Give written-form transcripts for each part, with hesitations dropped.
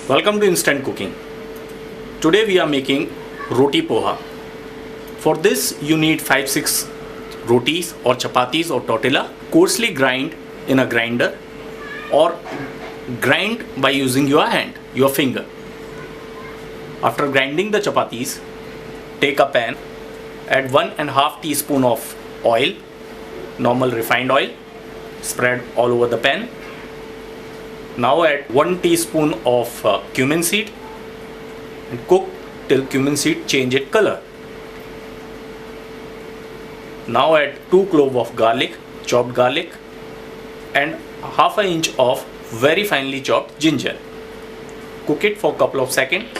Welcome to Instant Cooking. Today we are making roti poha. For this you need 5-6 rotis or chapatis or tortilla, coarsely grind in a grinder or grind by using your hand, your finger. After grinding the chapatis, take a pan, add 1.5 teaspoon of oil, normal refined oil, spread all over the pan. Now add 1 teaspoon of cumin seed and cook till cumin seed change its color. Now add 2 cloves of garlic, chopped garlic, and half an inch of very finely chopped ginger. Cook it for a couple of seconds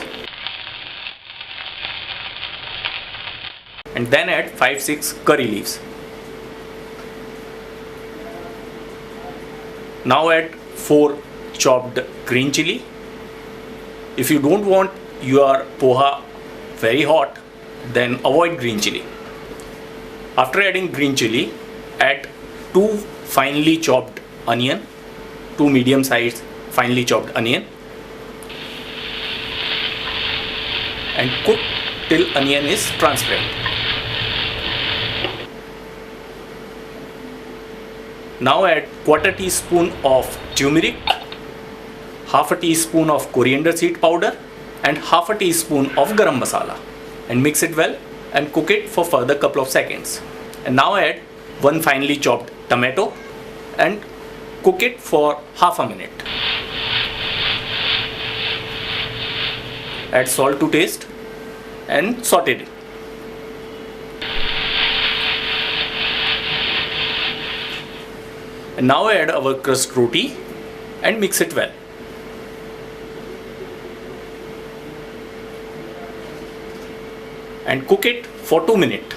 and then add 5-6 curry leaves. Now add 4 chopped green chili. If you don't want your poha very hot, then avoid green chili. After adding green chili, add 2 finely chopped onion, 2 medium sized finely chopped onion, and cook till onion is transparent. Now add quarter teaspoon of turmeric, half a teaspoon of coriander seed powder and half a teaspoon of garam masala, and mix it well and cook it for further couple of seconds. And now add 1 finely chopped tomato and cook it for half a minute. Add salt to taste and saute it. And now add our crushed roti and mix it well. And cook it for 2 minutes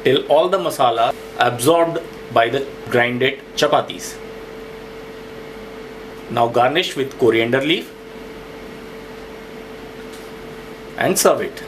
till all the masala absorbed by the grinded chapatis. Now garnish with coriander leaf and serve it.